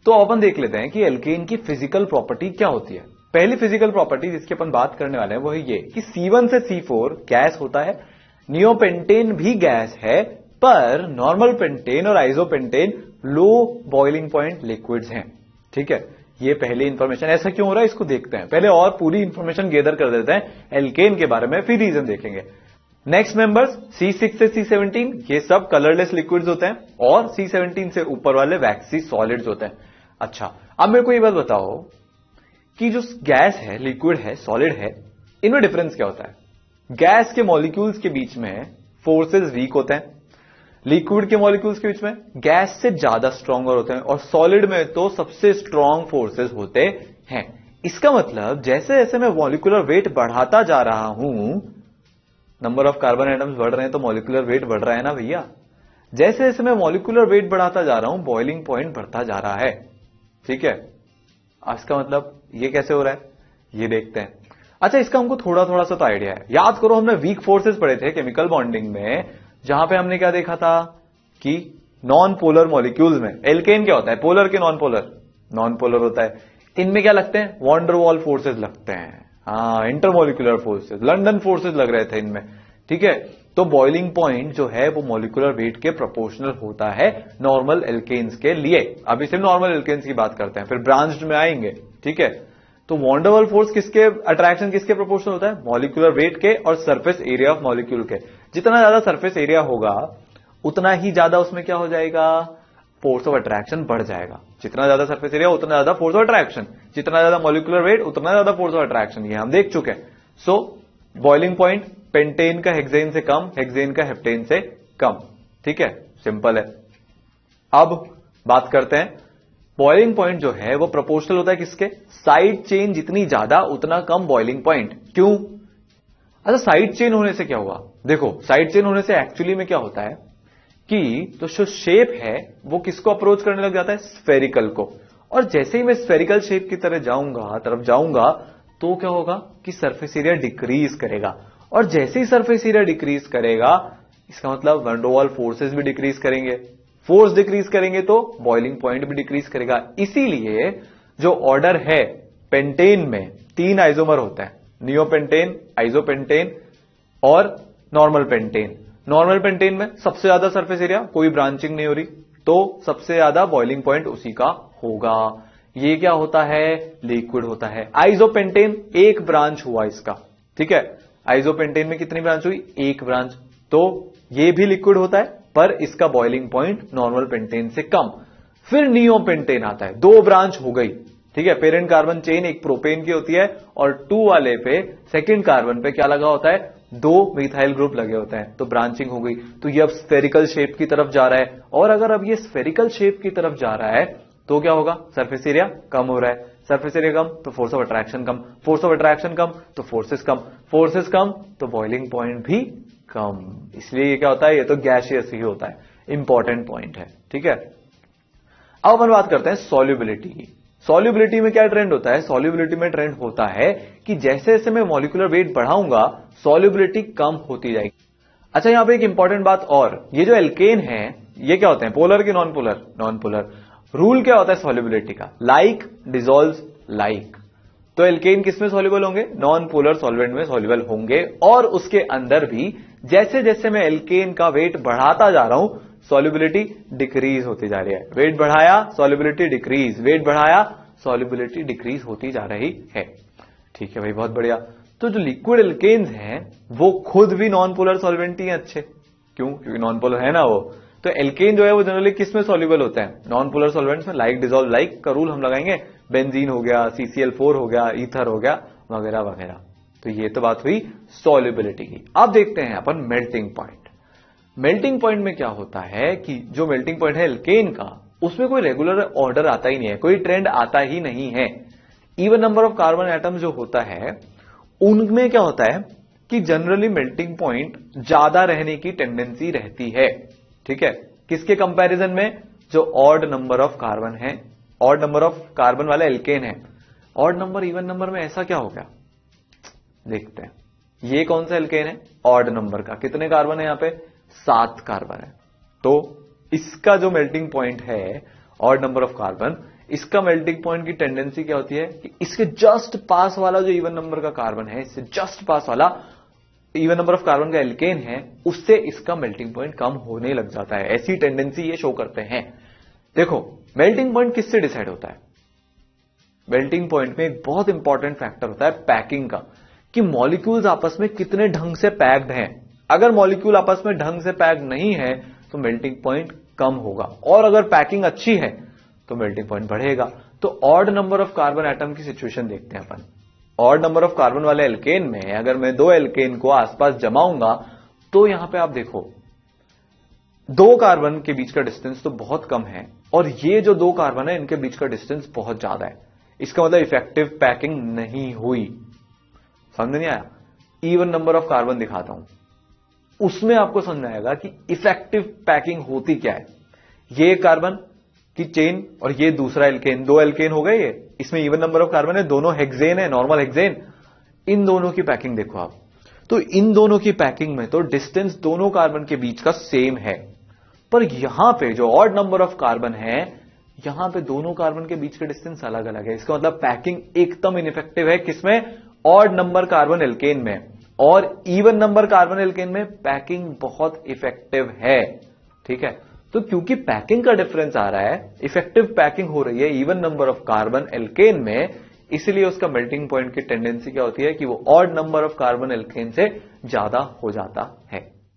तो अपन देख लेते हैं कि एल्केन की फिजिकल प्रॉपर्टी क्या होती है। पहली फिजिकल प्रॉपर्टी जिसकी अपन बात करने वाले हैं वो है ये कि C1 से C4 गैस होता है, नियोपेंटेन भी गैस है, पर नॉर्मल पेंटेन और isopentane low boiling point liquids हैं। ठीक है, ये पहली इंफॉर्मेशन। ऐसा क्यों हो रहा है इसको देखते हैं, पहले और पूरी इंफॉर्मेशन गैदर कर देते हैं एल्केन के बारे में, फिर रीजन देखेंगे। नेक्स्ट मेंबर्स C6 से C17 ये सब कलरलेस लिक्विड्स होते हैं और C17 से ऊपर वाले वैक्सी सॉलिड्स होते हैं। अच्छा, अब मेरे को ये बात बताओ कि जो गैस है, लिक्विड है, सॉलिड है, इनमें डिफरेंस क्या होता है। गैस के मॉलिक्यूल्स के बीच में फोर्सेस वीक होते हैं, लिक्विड के मॉलिक्यूल्स के बीच में गैस से ज्यादा स्ट्रॉन्गर होते हैं और सॉलिड में तो सबसे स्ट्रॉन्ग फोर्सेस होते हैं। इसका मतलब जैसे जैसे मैं मॉलिक्यूलर वेट बढ़ाता जा रहा हूं, नंबर ऑफ कार्बन एटम्स बढ़ रहे हैं तो मॉलिक्यूलर वेट बढ़ रहा है ना भैया। जैसे जैसे मैं मॉलिक्यूलर वेट बढ़ाता जा रहा हूं, बॉइलिंग पॉइंट बढ़ता जा रहा है। ठीक है, इसका मतलब ये कैसे हो रहा है ये देखते हैं। अच्छा, इसका हमको थोड़ा थोड़ा सा तो आइडिया है। याद करो हमने वीक फोर्सेस पढ़े थे केमिकल बॉन्डिंग में, जहां पे हमने क्या देखा था कि नॉन पोलर मॉलिक्यूल्स में एल्केन क्या होता है, पोलर के नॉन पोलर, नॉन पोलर होता है। इनमें क्या लगते हैं, वॉन्डरवॉल फोर्सेस लगते हैं, इंटरमोलिकुलर फोर्सेस, लंडन फोर्सेस लग रहे थे इनमें। ठीक है, तो बॉइलिंग पॉइंट जो है वो मॉलिक्यूलर वेट के प्रोपोर्शनल होता है नॉर्मल एल्केन्स के लिए। अभी सिर्फ नॉर्मल एल्केन्स की बात करते हैं, फिर ब्रांच्ड में आएंगे। ठीक है, तो वॉन्डरवॉल फोर्स किसके, अट्रैक्शन किसके प्रोपोर्शनल होता है, मॉलिक्यूलर वेट के और सरफेस एरिया ऑफ मॉलिक्यूल के। जितना ज्यादा सरफेस एरिया होगा उतना ही ज्यादा उसमें क्या हो जाएगा, फोर्स ऑफ अट्रैक्शन बढ़ जाएगा। जितना ज्यादा सरफेस एरिया उतना ज्यादा फोर्स ऑफ अट्रैक्शन, जितना ज्यादा मॉलिक्यूलर वेट उतना ज्यादा फोर्स ऑफ अट्रैक्शन, ये हम देख चुके हैं। सो बॉइलिंग पॉइंट पेंटेन का हेक्सेन से कम, हेक्सेन का हेप्टेन से कम। ठीक है, सिंपल है। अब बात करते हैं, बॉइलिंग पॉइंट जो है वो प्रोपोर्शनल होता है किसके, साइड चेन जितनी ज्यादा उतना कम बॉइलिंग पॉइंट। क्यों? अच्छा, साइड चेन होने से क्या हुआ, देखो साइड चेन होने से एक्चुअली में क्या होता है कि तो जो शेप है वो किसको अप्रोच करने लग जाता है, स्फेरिकल को। और जैसे ही मैं स्फेरिकल शेप की तरफ जाऊंगा तो क्या होगा कि सरफेस एरिया डिक्रीज करेगा। और जैसे ही सरफेस एरिया डिक्रीज करेगा, इसका मतलब वैन फोर्सेस भी डिक्रीज करेंगे, फोर्स डिक्रीज करेंगे तो बॉइलिंग पॉइंट भी डिक्रीज करेगा। इसीलिए जो ऑर्डर है पेंटेन में 3 आइसोमर होता है, नियोपेंटेन, आइसोपेंटेन और नॉर्मल पेंटेन। नॉर्मल पेंटेन में सबसे ज्यादा सरफेस एरिया, कोई ब्रांचिंग नहीं हो रही, तो सबसे ज्यादा बॉइलिंग पॉइंट उसी का होगा। ये क्या होता है, लिक्विड होता है। आइसोपेंटेन एक ब्रांच हुआ इसका। ठीक है, आइसोपेंटेन में कितनी ब्रांच हुई, एक ब्रांच, तो ये भी लिक्विड होता है पर इसका बॉइलिंग पॉइंट नॉर्मल पेंटेन से कम। फिर नियोपेंटेन आता है, 2 ब्रांच हो गई। ठीक है, पेरेंट कार्बन चेन एक प्रोपेन की होती है और 2 वाले पे सेकेंड कार्बन पे क्या लगा होता है, 2 मिथाइल ग्रुप लगे होते हैं, तो ब्रांचिंग हो गई। तो ये अब स्फेरिकल शेप की तरफ जा रहा है, और अगर अब ये स्फेरिकल शेप की तरफ जा रहा है तो क्या होगा, सरफेस एरिया कम हो रहा है, सरफेस एरिया कम तो फोर्स ऑफ अट्रैक्शन कम, फोर्स ऑफ अट्रैक्शन कम तो फोर्सेस कम, फोर्सेस कम तो बॉइलिंग पॉइंट भी कम। इसलिए ये क्या होता है, ये तो गैसियस ही होता है। इंपॉर्टेंट पॉइंट है। ठीक है, अब अपन बात करते हैं सॉल्युबिलिटी की। सॉल्युबिलिटी में क्या ट्रेंड होता है, सॉल्युबिलिटी में ट्रेंड होता है कि जैसे जैसे मैं मॉलिक्यूलर वेट बढ़ाऊंगा सॉल्युबिलिटी कम होती जाएगी। अच्छा, यहां पे एक इंपॉर्टेंट बात और, ये जो एल्केन है ये क्या होते हैं, पोलर की non polar, non polar. Rule क्या होता है सॉल्युबिलिटी का, लाइक डिसॉल्व्स लाइक। तो एल्केन किसमें सॉल्युबल होंगे, नॉन पोलर सॉल्वेंट में सॉल्युबल होंगे। और उसके अंदर भी जैसे जैसे मैं एल्केन का वेट बढ़ाता जा रहा हूं सॉल्युबिलिटी डिक्रीज होती जा रही है। वेट बढ़ाया सॉल्युबिलिटी डिक्रीज, वेट बढ़ाया सॉल्युबिलिटी डिक्रीज होती जा रही है। ठीक है भाई, बहुत बढ़िया। तो जो लिक्विड एल्केन्स हैं वो खुद भी नॉन पोलर सॉल्वेंट ही हैं अच्छे। क्यों, क्योंकि नॉन पोलर है ना वो। तो एल्केन जो है वो जनरली किस में सॉल्युबल होता है, नॉन पोलर सॉल्वेंट्स में। लाइक डिसॉल्व लाइक का रूल हम लगाएंगे, बेंजीन हो गया, CCl4 हो गया, ईथर हो गया, वगैरह वगैरह। तो ये तो बात हुई सॉल्युबिलिटी की। अब देखते हैं अपन मेल्टिंग पॉइंट। मेल्टिंग पॉइंट में क्या होता है कि जो मेल्टिंग पॉइंट है एल्केन का, उसमें कोई रेगुलर ऑर्डर आता ही नहीं है, कोई ट्रेंड आता ही नहीं है। Even number of carbon atom जो होता है उनमें क्या होता है कि जनरली मेल्टिंग पॉइंट ज्यादा रहने की टेंडेंसी रहती है। ठीक है, किसके कंपैरिजन में, जो ऑड नंबर ऑफ कार्बन है, ऑड नंबर ऑफ कार्बन वाला एल्केन है। ऑड नंबर इवन नंबर में ऐसा क्या हो गया, देखते हैं। ये कौन सा एल्केन है, ऑड नंबर का, कितने कार्बन है यहां पे, 7 कार्बन है। तो इसका जो मेल्टिंग पॉइंट है ऑड नंबर ऑफ कार्बन, इसका मेल्टिंग पॉइंट की टेंडेंसी क्या होती है कि इसके जस्ट पास वाला जो इवन नंबर का कार्बन है, इससे जस्ट पास वाला इवन नंबर ऑफ कार्बन का एल्केन है, उससे इसका मेल्टिंग पॉइंट कम होने लग जाता है। ऐसी टेंडेंसी ये शो करते हैं। देखो, मेल्टिंग पॉइंट किससे डिसाइड होता है? मेल्टिंग पॉइंट में एक बहुत इंपॉर्टेंट फैक्टर होता है पैकिंग का, कि मॉलिक्यूल्स आपस में कितने ढंग से पैक्ड हैं। अगर मॉलिक्यूल आपस में ढंग से पैक्ड नहीं है तो मेल्टिंग पॉइंट कम होगा, और अगर पैकिंग अच्छी है तो मेल्टिंग पॉइंट बढ़ेगा। तो odd number of carbon atom की सिचुएशन देखते हैं अपन। ऑड नंबर ऑफ कार्बन वाले एल्केन में अगर मैं 2 एल्केन को आसपास जमाऊंगा तो यहां पे आप देखो 2 कार्बन के बीच का डिस्टेंस तो बहुत कम है, और ये जो 2 कार्बन है इनके बीच का डिस्टेंस बहुत ज्यादा है। इसका मतलब इफेक्टिव पैकिंग नहीं हुई। समझ नहीं आया? इवन नंबर ऑफ कार्बन दिखाता हूं, उसमें आपको समझ आएगा कि इफेक्टिव पैकिंग होती क्या है। ये कार्बन की चेन और ये दूसरा एल्केन, 2 एल्केन हो गए ये, इसमें इवन नंबर ऑफ कार्बन है, दोनों हेक्सेन है, नॉर्मल हेक्सेन। इन दोनों की पैकिंग देखो आप, तो इन दोनों की पैकिंग में तो डिस्टेंस दोनों कार्बन के बीच का सेम है, पर यहां पे जो ऑड नंबर ऑफ कार्बन है, यहां पे दोनों कार्बन के बीच का डिस्टेंस अलग अलग है। इसका मतलब पैकिंग एकदम इनइफेक्टिव है। किसमें? ऑड नंबर कार्बन एल्केन में। और इवन नंबर कार्बन एल्केन में पैकिंग बहुत इफेक्टिव है। ठीक है, तो क्योंकि पैकिंग का डिफरेंस आ रहा है, इफेक्टिव पैकिंग हो रही है even number of carbon alkane में, इसलिए उसका मेल्टिंग पॉइंट की टेंडेंसी क्या होती है कि वो odd number of carbon alkane से ज्यादा हो जाता है।